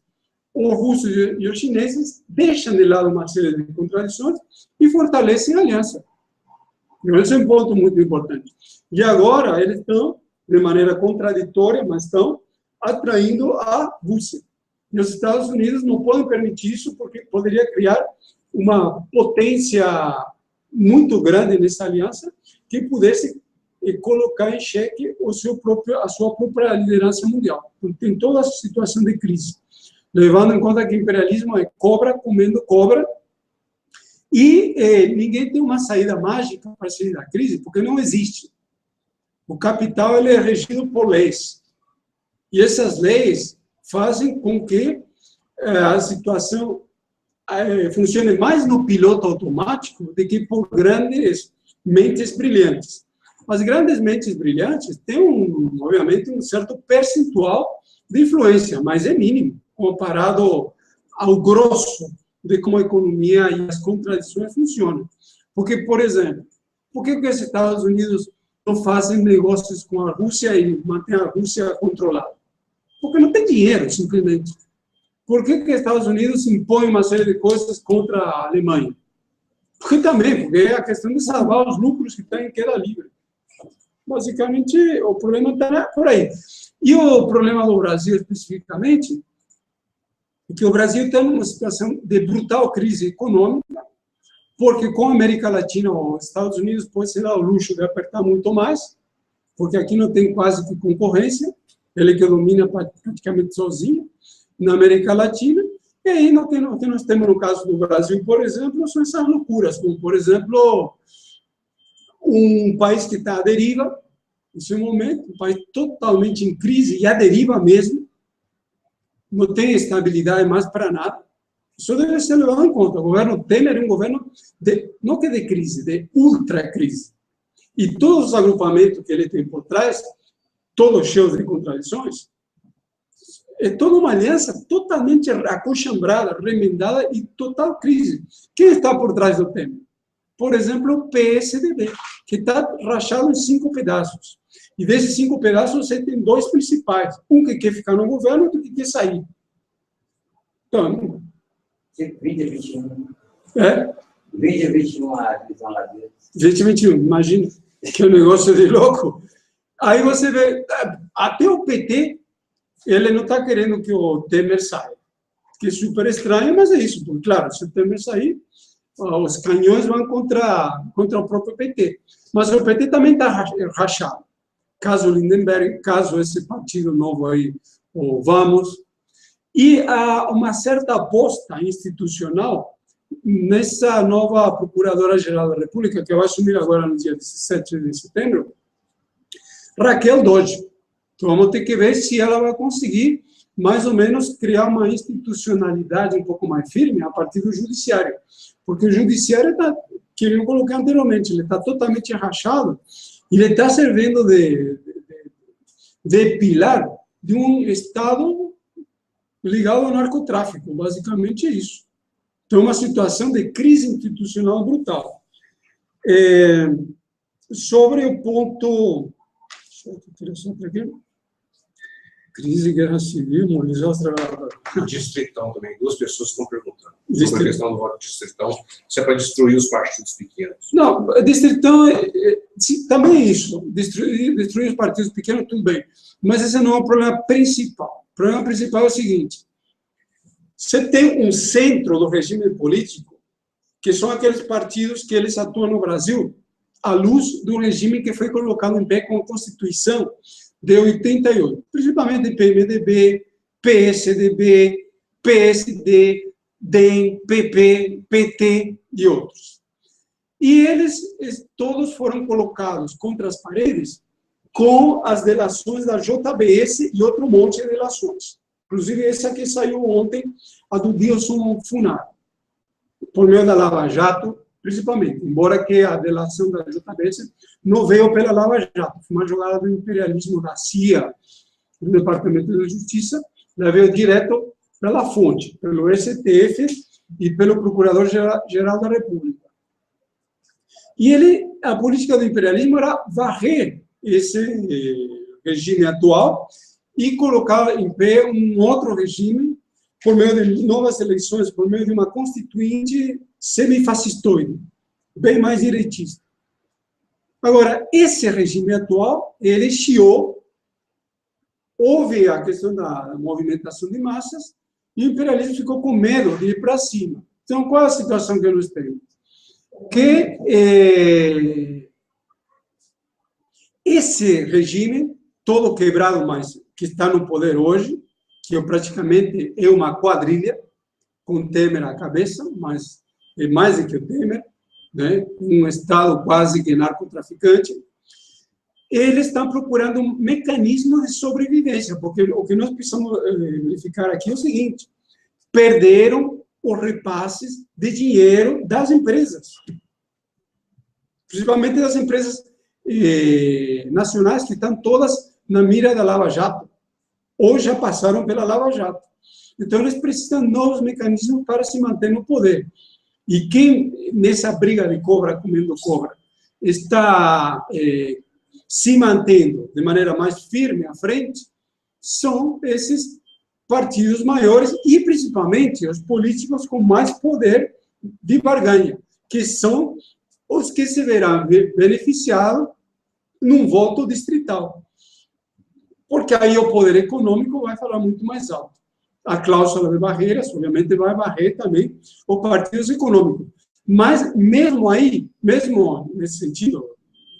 Os russos e os chineses deixam de lado uma série de contradições e fortalecem a aliança. Então, esse é um ponto muito importante. E agora, eles estão, de maneira contraditória, mas estão atraindo a Rússia. E os Estados Unidos não podem permitir isso, porque poderia criar uma potência muito grande nessa aliança que pudesse colocar em xeque a sua própria liderança mundial. Tem toda essa situação de crise, levando em conta que o imperialismo é cobra comendo cobra, e ninguém tem uma saída mágica para sair da crise, porque não existe. O capital ele é regido por leis, e essas leis fazem com que a situação funcione mais no piloto automático do que por grandes mentes brilhantes. As grandes mentes brilhantes têm, obviamente, um certo percentual de influência, mas é mínimo, comparado ao grosso de como a economia e as contradições funcionam. Porque, por exemplo, por que os Estados Unidos não fazem negócios com a Rússia e mantêm a Rússia controlada? Porque não tem dinheiro, simplesmente. Por que os Estados Unidos impõem uma série de coisas contra a Alemanha? Porque é a questão de salvar os lucros que estão em queda livre. Basicamente, o problema está por aí. E o problema do Brasil, especificamente, é que o Brasil está numa situação de brutal crise econômica, porque com a América Latina, os Estados Unidos podem se dar o luxo de apertar muito mais, porque aqui não tem quase que concorrência, ele que domina praticamente sozinho na América Latina. E aí, o que nós temos no caso do Brasil, por exemplo, são essas loucuras, como, por exemplo, um país que está à deriva, nesse momento, um país totalmente em crise, e à deriva mesmo, não tem estabilidade mais para nada. Isso deve ser levado em conta. O governo Temer é um governo, não que de crise, de ultra-crise. E todos os agrupamentos que ele tem por trás, todos cheios de contradições, é toda uma aliança totalmente acochambrada, remendada e total crise. Quem está por trás do Temer? Por exemplo, o PSDB, que está rachado em 5 pedaços. E desses 5 pedaços, você tem 2 principais. Um que quer ficar no governo e outro que quer sair. Então... 2021. É? 2021, a divisão lá dentro. 2021, imagina. Que é um negócio de louco. Aí você vê, até o PT, ele não está querendo que o Temer saia. Que é super estranho, mas é isso. Porque, claro, se o Temer sair, os canhões vão contra o próprio PT. Mas o PT também está rachado. Caso Lindenberg, caso esse partido novo aí, o Vamos. E há uma certa aposta institucional nessa nova Procuradora-Geral da República, que vai assumir agora no dia 17 de setembro, Raquel Dodge. Então, vamos ter que ver se ela vai conseguir, mais ou menos, criar uma institucionalidade um pouco mais firme a partir do judiciário. Porque o judiciário está, que eu coloquei anteriormente, ele está totalmente rachado, e ele está servindo de pilar de um Estado ligado ao narcotráfico, basicamente é isso. Então, uma situação de crise institucional brutal. Sobre o ponto... Crise, guerra civil, mobilizar os trabalhadores. Distritão também, 2 pessoas estão perguntando sobre a questão do voto distritão, se é para destruir os partidos pequenos. Não, distritão também é isso, destruir os partidos pequenos, tudo bem, mas esse não é o problema principal. O problema principal é o seguinte: você tem um centro do regime político, que são aqueles partidos que eles atuam no Brasil à luz do regime que foi colocado em pé com a Constituição de 88, principalmente PMDB, PSDB, PSD, DEM, PP, PT e outros. E eles todos foram colocados contra as paredes com as delações da JBS e outro monte de delações. Inclusive, essa aqui saiu ontem, a do Dilson Funari, por meio da Lava Jato, principalmente, embora que a delação da JBS não veio pela Lava Jato, foi uma jogada do imperialismo da CIA, do Departamento de Justiça, ela veio direto pela fonte, pelo STF e pelo Procurador-Geral da República. E a política do imperialismo era varrer esse regime atual e colocar em pé um outro regime por meio de novas eleições, por meio de uma constituinte semifascistoide, bem mais direitista. Agora, esse regime atual, ele chiou, houve a questão da movimentação de massas, e o imperialismo ficou com medo de ir para cima. Então, qual é a situação que nós temos? Que esse regime, todo quebrado, mas que está no poder hoje, que praticamente é uma quadrilha, com Temer à cabeça, mas é mais do que o Temer, né? Um Estado quase que narcotraficante, eles estão procurando um mecanismo de sobrevivência, porque o que nós precisamos verificar aqui é o seguinte: perderam os repasses de dinheiro das empresas, principalmente das empresas nacionais, que estão todas na mira da Lava Jato, ou já passaram pela Lava Jato. Então, eles precisam de novos mecanismos para se manter no poder. E quem, nessa briga de cobra comendo cobra, está se mantendo de maneira mais firme à frente, são esses partidos maiores e, principalmente, os políticos com mais poder de barganha, que são os que se verão beneficiados num voto distrital. Porque aí o poder econômico vai falar muito mais alto. A cláusula de barreiras, obviamente, vai barrer também os partidos econômicos. Mas, mesmo aí, mesmo nesse sentido,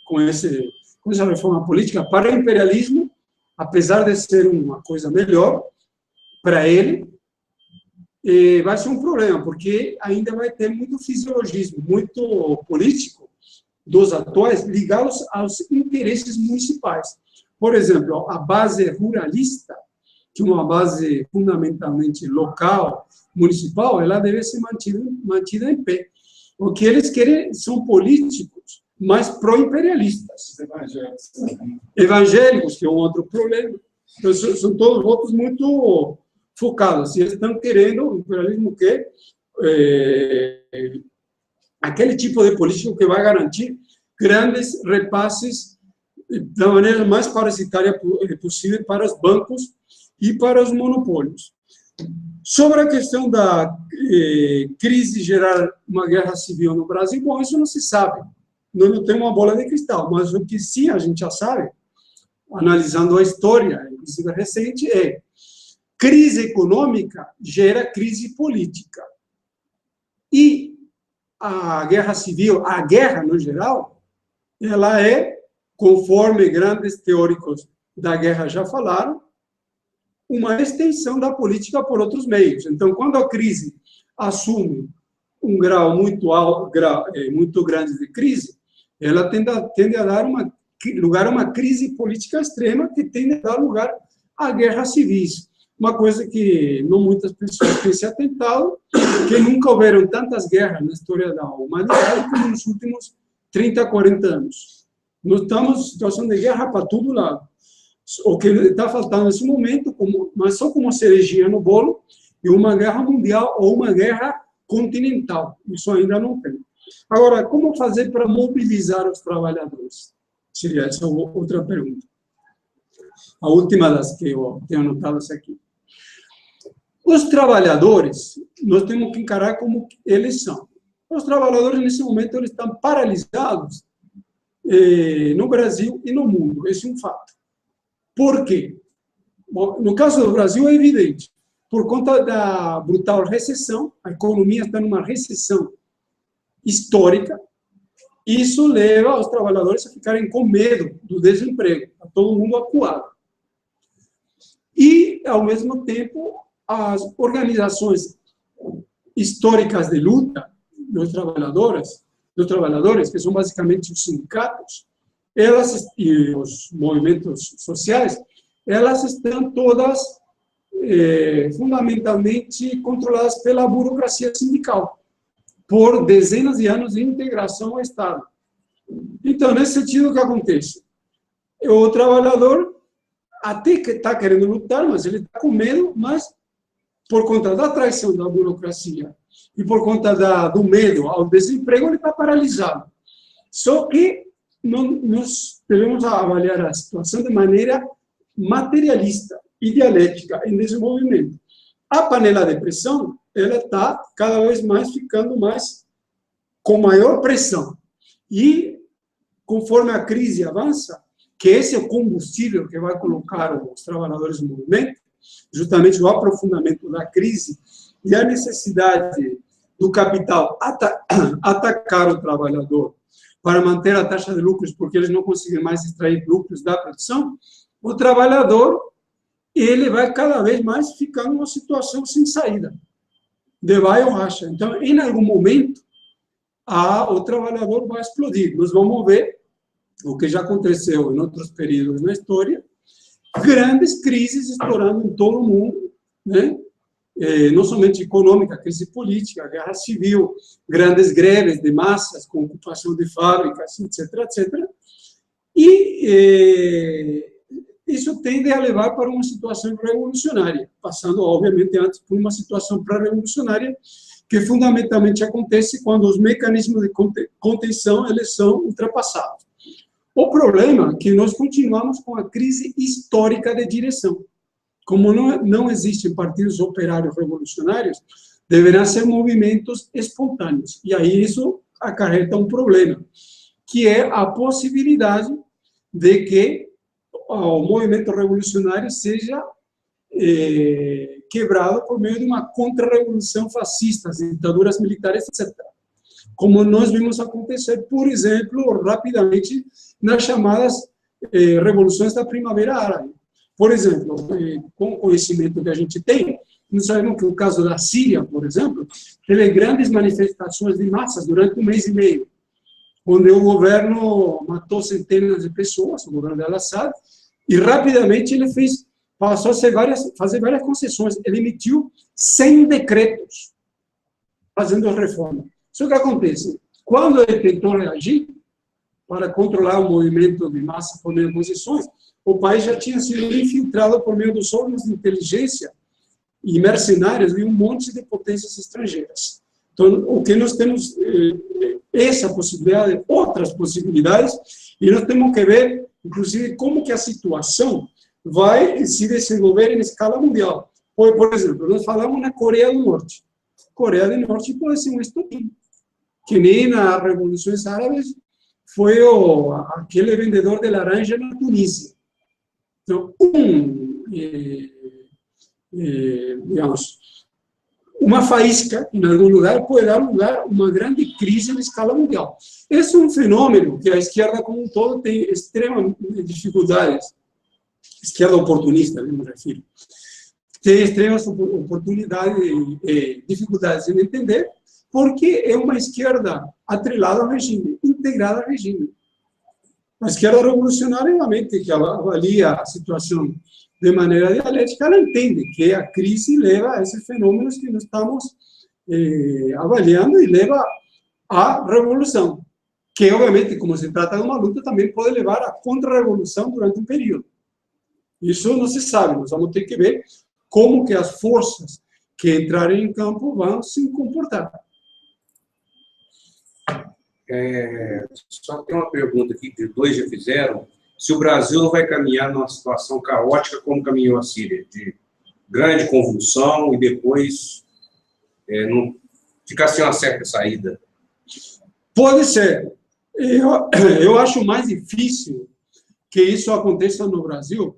com esse com essa reforma política para o imperialismo, apesar de ser uma coisa melhor para ele, vai ser um problema, porque ainda vai ter muito fisiologismo, muito político dos atuais ligados aos interesses municipais. Por exemplo, a base ruralista, que é uma base fundamentalmente local, municipal, ela deve ser mantida em pé. O que eles querem são políticos mais pró-imperialistas. Evangélicos, que é um outro problema. Então, são todos votos muito focados. E eles estão querendo, o imperialismo quer aquele tipo de político que vai garantir grandes repasses da maneira mais parasitária possível para os bancos e para os monopólios. Sobre a questão da crise gerar uma guerra civil no Brasil, bom, isso não se sabe. Nós não temos uma bola de cristal, mas o que sim a gente já sabe, analisando a história, inclusive recente, é crise econômica gera crise política. E a guerra civil, a guerra no geral, ela é, conforme grandes teóricos da guerra já falaram, uma extensão da política por outros meios. Então, quando a crise assume um grau muito alto, muito grande de crise, ela tende a dar lugar a uma crise política extrema que tende a dar lugar a guerras civis. Uma coisa que não muitas pessoas têm se atentado, que nunca houveram tantas guerras na história da humanidade como nos últimos 30, 40 anos. Nós estamos em situação de guerra para todo lado. O que está faltando nesse momento, mas só como cerejinha no bolo, é uma guerra mundial ou uma guerra continental. Isso ainda não tem. Agora, como fazer para mobilizar os trabalhadores? Seria essa outra pergunta. A última das que eu tenho anotadas aqui. Os trabalhadores, nós temos que encarar como eles são. Os trabalhadores, nesse momento, eles estão paralisados no Brasil e no mundo. Esse é um fato. Por quê? Bom, no caso do Brasil, é evidente. Por conta da brutal recessão, a economia está numa recessão histórica, isso leva os trabalhadores a ficarem com medo do desemprego, a todo mundo acuado. E, ao mesmo tempo, as organizações históricas de luta dos trabalhadores, que são basicamente os sindicatos, elas e os movimentos sociais, elas estão todas fundamentalmente controladas pela burocracia sindical, por dezenas de anos de integração ao Estado. Então, nesse sentido, o que acontece? O trabalhador até que está querendo lutar, mas ele está com medo, mas por conta da traição da burocracia e por conta do medo ao desemprego, ele está paralisado. Só que nós devemos avaliar a situação de maneira materialista e dialética, em desenvolvimento. A panela de pressão, ela está cada vez mais ficando com maior pressão. E, conforme a crise avança, que esse é o combustível que vai colocar os trabalhadores no movimento, justamente o aprofundamento da crise e a necessidade do capital atacar o trabalhador para manter a taxa de lucros, porque eles não conseguem mais extrair lucros da produção, o trabalhador, ele vai cada vez mais ficar numa situação sem saída, de vai ou racha. Então, em algum momento, o trabalhador vai explodir. Nós vamos ver o que já aconteceu em outros períodos na história, grandes crises estourando em todo o mundo, né? Não somente econômica, crise política, guerra civil, grandes greves de massas, com ocupação de fábricas, etc., etc. E isso tende a levar para uma situação revolucionária, passando, obviamente, antes por uma situação pré-revolucionária, que fundamentalmente acontece quando os mecanismos de contenção eles são ultrapassados. O problema é que nós continuamos com a crise histórica de direção. Como não existem partidos operários revolucionários, deverão ser movimentos espontâneos. E aí isso acarreta um problema, que é a possibilidade de que o movimento revolucionário seja quebrado por meio de uma contra-revolução fascista, ditaduras militares, etc. Como nós vimos acontecer, por exemplo, rapidamente, nas chamadas revoluções da Primavera Árabe. Por exemplo, com o conhecimento que a gente tem, nós sabemos que o caso da Síria, por exemplo, teve grandes manifestações de massas durante 1 mês e meio, onde o governo matou centenas de pessoas, o governo de Al-Assad, e rapidamente ele passou a fazer várias concessões. Ele emitiu 100 decretos fazendo reformas. Só que acontece, quando ele tentou reagir para controlar o movimento de massa por meio de concessões, o país já tinha sido infiltrado por meio dos órgãos de inteligência e mercenários de um monte de potências estrangeiras. Então, o que nós temos essa possibilidade, outras possibilidades, e nós temos que ver, inclusive, como que a situação vai se desenvolver em escala mundial. Por exemplo, nós falamos na Coreia do Norte. Coreia do Norte pode ser um estopim, que nem nas revoluções árabes foi aquele vendedor de laranja na Tunísia. Então, digamos, uma faísca em algum lugar pode dar lugar a uma grande crise na escala mundial. Esse é um fenômeno que a esquerda como um todo tem extremas dificuldades. Esquerda oportunista, me refiro. Tem extremas oportunidades e dificuldades em entender, porque é uma esquerda atrelada ao regime, integrada ao regime. A esquerda revolucionária, obviamente, que ela avalia a situação de maneira dialética, ela entende que a crise leva a esses fenômenos que nós estamos avaliando e leva à revolução, que, obviamente, como se trata de uma luta, também pode levar à contra-revolução durante um período. Isso não se sabe, nós vamos ter que ver como que as forças que entrarem em campo vão se comportar. Só tem uma pergunta aqui, que dois já fizeram. Se o Brasil não vai caminhar numa situação caótica como caminhou a Síria, de grande convulsão e depois não ficar sem uma certa saída? Pode ser. Eu acho mais difícil que isso aconteça no Brasil,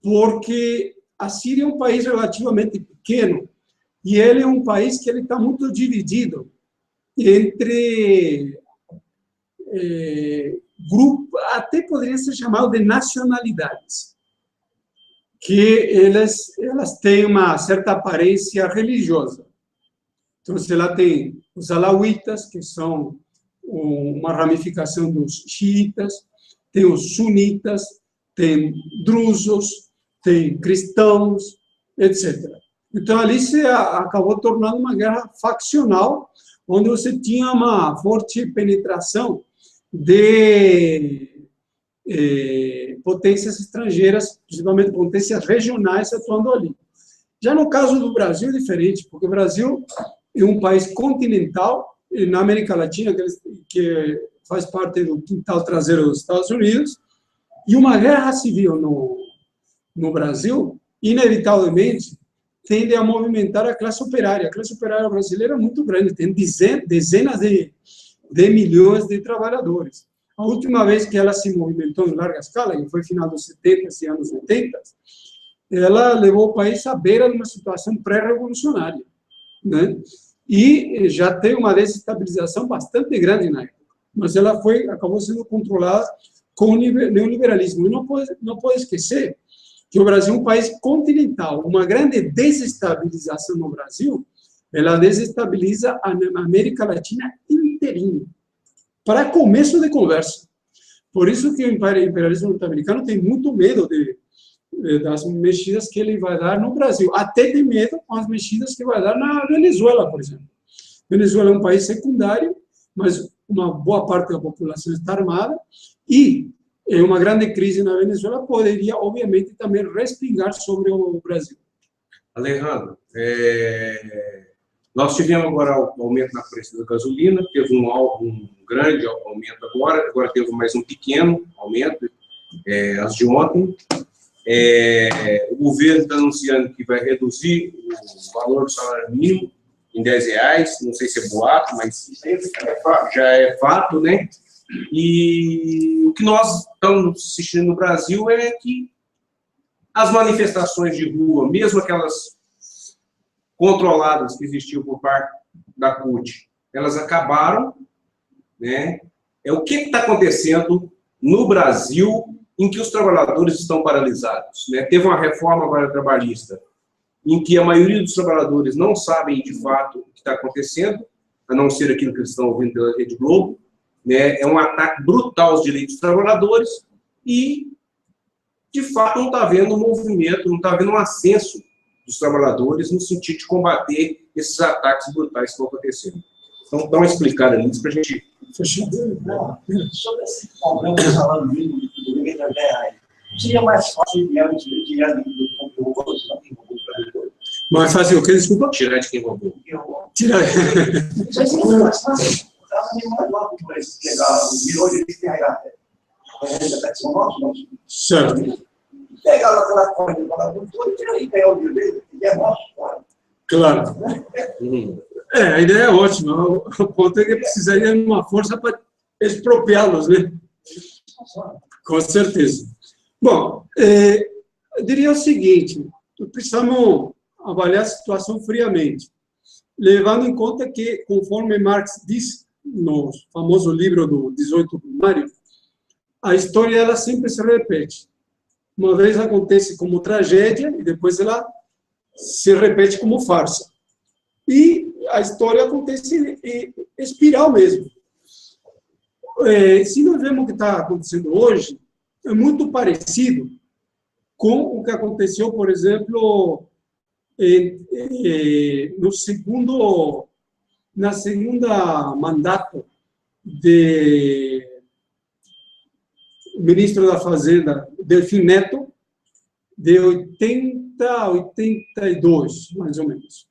porque a Síria é um país relativamente pequeno e ele é um país que ele está muito dividido entre grupos, até poderia ser chamado de nacionalidades, que elas têm uma certa aparência religiosa. Então, ela tem os alauítas, que são uma ramificação dos xiitas, tem os sunitas, tem drusos, tem cristãos, etc. Então, ali se acabou tornando uma guerra faccional, onde você tinha uma forte penetração de potências estrangeiras, principalmente potências regionais, atuando ali. Já no caso do Brasil é diferente, porque o Brasil é um país continental, e na América Latina, que faz parte do quintal traseiro dos Estados Unidos, e uma guerra civil no Brasil, inevitavelmente, tende a movimentar a classe operária. A classe operária brasileira é muito grande, tem dezenas de milhões de trabalhadores. A última vez que ela se movimentou em larga escala, que foi final dos 70 e anos 80, ela levou o país à beira de uma situação pré-revolucionária, né? E já tem uma desestabilização bastante grande na época, mas ela acabou sendo controlada com o neoliberalismo. E não pode esquecer que o Brasil é um país continental. Uma grande desestabilização no Brasil, ela desestabiliza a América Latina inteirinha, para começo de conversa. Por isso que o imperialismo norte-americano tem muito medo das mexidas que ele vai dar no Brasil. Até tem medo com as mexidas que vai dar na Venezuela, por exemplo. Venezuela é um país secundário, mas uma boa parte da população está armada, e uma grande crise na Venezuela poderia, obviamente, também respingar sobre o Brasil. Alejandro, nós tivemos agora o aumento na preço da gasolina, teve um grande aumento agora teve mais um pequeno aumento, as de ontem. O governo está anunciando que vai reduzir o valor do salário mínimo em R$10, não sei se é boato, mas já é fato, né? E o que nós estamos assistindo no Brasil é que as manifestações de rua, mesmo aquelas controladas que existiam por parte da CUT, elas acabaram, né? O que está acontecendo no Brasil em que os trabalhadores estão paralisados, né? Teve uma reforma trabalhista em que a maioria dos trabalhadores não sabem, de fato, o que está acontecendo, a não ser aquilo que eles estão ouvindo pela Rede Globo, né? É um ataque brutal aos direitos dos trabalhadores e, de fato, não está havendo um movimento, não está havendo um ascenso dos trabalhadores no sentido de combater esses ataques brutais que estão acontecendo. Então, dá uma explicada nisso para a gente... Sobre esse problema do salário mínimo do limite da terra, seria mais fácil tirar do conteúdo, mais fácil o quê? Desculpa? Tirar de quem roubou. Tirar. Isso aí seria mais fácil. Estava nem mais lá com esse pegar o milhão de reais. Certo. Pegar aquela coisa do trabalhador, tira aí, pegar o dinheiro dele, e é nosso, claro. A ideia é ótima. O ponto é que precisaria de uma força para expropriá-los, né? Com certeza. Bom, eu diria o seguinte, precisamos avaliar a situação friamente, levando em conta que, conforme Marx diz no famoso livro do 18 Brumário, a história ela sempre se repete. Uma vez acontece como tragédia e depois ela se repete como farsa. E a história acontece em espiral mesmo. Se nós vemos o que está acontecendo hoje, é muito parecido com o que aconteceu, por exemplo, na segunda mandato do ministro da Fazenda, Delfim Neto, de 80 a 82, mais ou menos.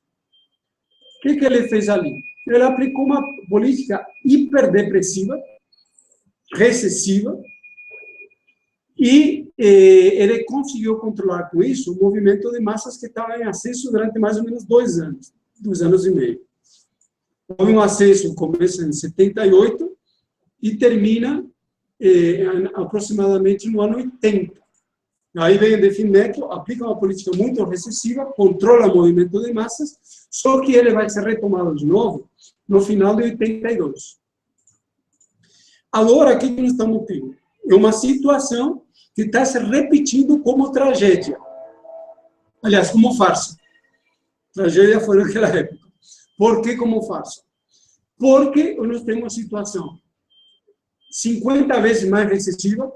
O que ele fez ali? Ele aplicou uma política hiperdepressiva, recessiva, e ele conseguiu controlar com isso o movimento de massas que estava em ascenso durante mais ou menos 2 anos e meio. Houve um ascenso que começa em 78 e termina aproximadamente no ano 80. Aí vem o Delfim Neto, aplica uma política muito recessiva, controla o movimento de massas, só que ele vai ser retomado de novo no final de 82. Agora, o que nós estamos tendo? É uma situação que está se repetindo como tragédia. Aliás, como farsa. Tragédia foi naquela época. Por que como farsa? Porque nós temos uma situação 50 vezes mais recessiva,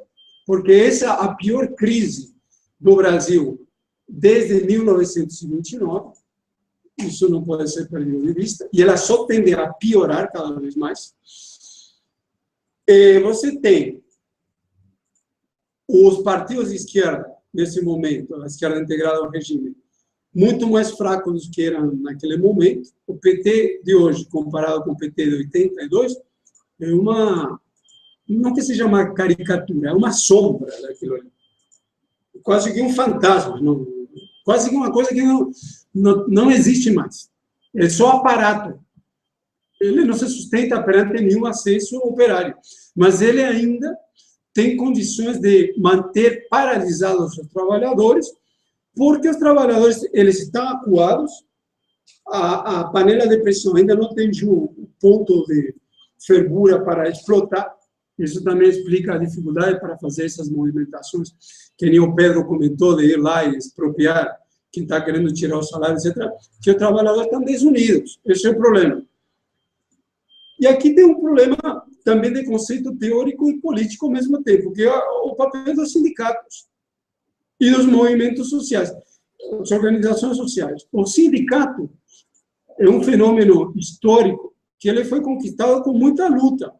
porque essa é a pior crise do Brasil desde 1929, isso não pode ser perdido de vista, e ela só tende a piorar cada vez mais. Você tem os partidos de esquerda, nesse momento, a esquerda integrada ao regime, muito mais fracos do que eram naquele momento. O PT de hoje, comparado com o PT de 82, é não que seja uma caricatura, é uma sombra daquilo ali. Quase que um fantasma, quase que uma coisa que não existe mais. É só aparato. Ele não se sustenta perante nenhum acesso operário, mas ele ainda tem condições de manter paralisados os trabalhadores, porque os trabalhadores eles estão acuados, a panela de pressão ainda não atingiu o ponto de fervura para explotar. Isso também explica a dificuldade para fazer essas movimentações, que nem o Pedro comentou, de ir lá e expropriar quem está querendo tirar o salário, etc., que os trabalhadores estão desunidos. Esse é o problema. E aqui tem um problema também de conceito teórico e político ao mesmo tempo, que é o papel dos sindicatos e dos movimentos sociais, das organizações sociais. O sindicato é um fenômeno histórico que ele foi conquistado com muita luta.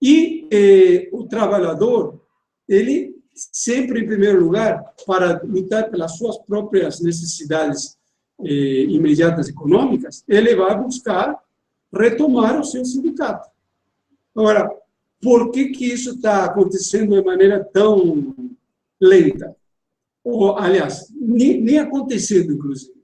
E o trabalhador, ele sempre, em primeiro lugar, para lutar pelas suas próprias necessidades imediatas econômicas, ele vai buscar retomar o seu sindicato. Agora, por que isso está acontecendo de maneira tão lenta? Ou, aliás, nem acontecendo, inclusive.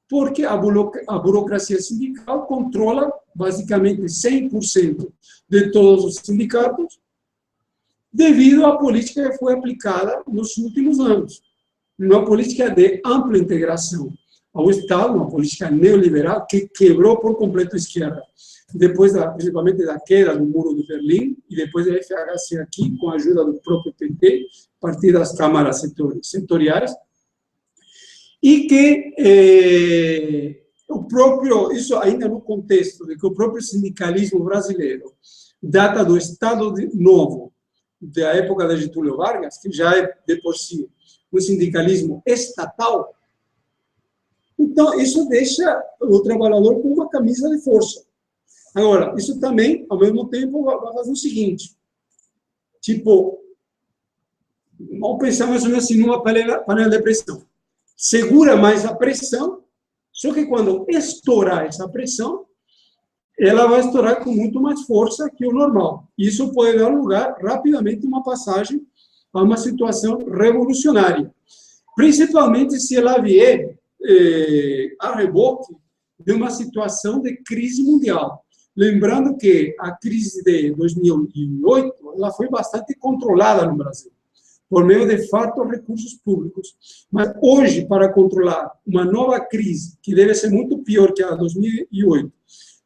Porque a burocracia sindical controla basicamente 100% de todos os sindicatos, devido à política que foi aplicada nos últimos anos. Uma política de ampla integração ao Estado, uma política neoliberal que quebrou por completo a esquerda. depois principalmente da queda do Muro de Berlim, e depois da FHC aqui, com a ajuda do próprio PT, a partir das câmaras setoriais, e que o próprio, isso ainda no contexto de que o próprio sindicalismo brasileiro data do Estado Novo, da época de Getúlio Vargas, que já é, de por si, um sindicalismo estatal. Então, isso deixa o trabalhador com uma camisa de força. Agora, isso também, ao mesmo tempo, vai fazer o seguinte, tipo, vamos pensar mais ou menos assim, numa panela de pressão. Segura mais a pressão, só que quando estourar essa pressão, ela vai estourar com muito mais força que o normal. Isso pode dar lugar, rapidamente, a uma passagem a uma situação revolucionária. Principalmente se ela vier a reboque de uma situação de crise mundial. Lembrando que a crise de 2008 ela foi bastante controlada no Brasil, por meio de fartos recursos públicos. Mas hoje, para controlar uma nova crise, que deve ser muito pior que a de 2008,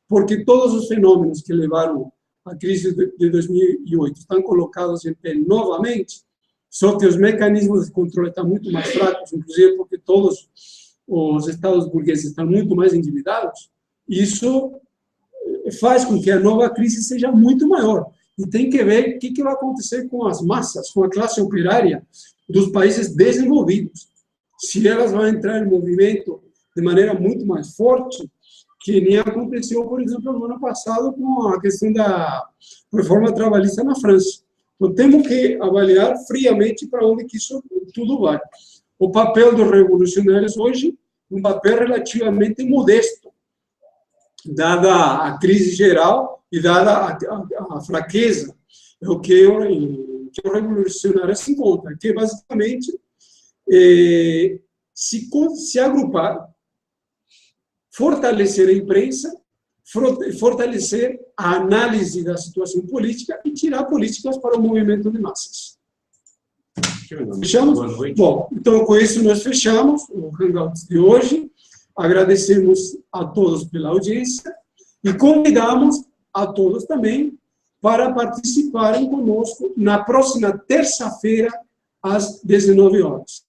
porque todos os fenômenos que levaram à crise de 2008 estão colocados em pé novamente, só que os mecanismos de controle estão muito mais fracos, inclusive porque todos os estados burgueses estão muito mais endividados, isso faz com que a nova crise seja muito maior. E tem que ver o que vai acontecer com as massas, com a classe operária dos países desenvolvidos. Se elas vão entrar em movimento de maneira muito mais forte, que nem aconteceu, por exemplo, no ano passado com a questão da reforma trabalhista na França. Então, temos que avaliar friamente para onde que isso tudo vai. O papel dos revolucionários hoje, um papel relativamente modesto, dada a crise geral e dada a fraqueza, é o que o revolucionário se encontra, que basicamente se agrupar, fortalecer a imprensa, fortalecer a análise da situação política e tirar políticas para o movimento de massas. Fechamos? Boa noite. Bom, então com isso nós fechamos o Hangouts de hoje. Agradecemos a todos pela audiência e convidamos a todos também para participarem conosco na próxima terça-feira, às 19 horas.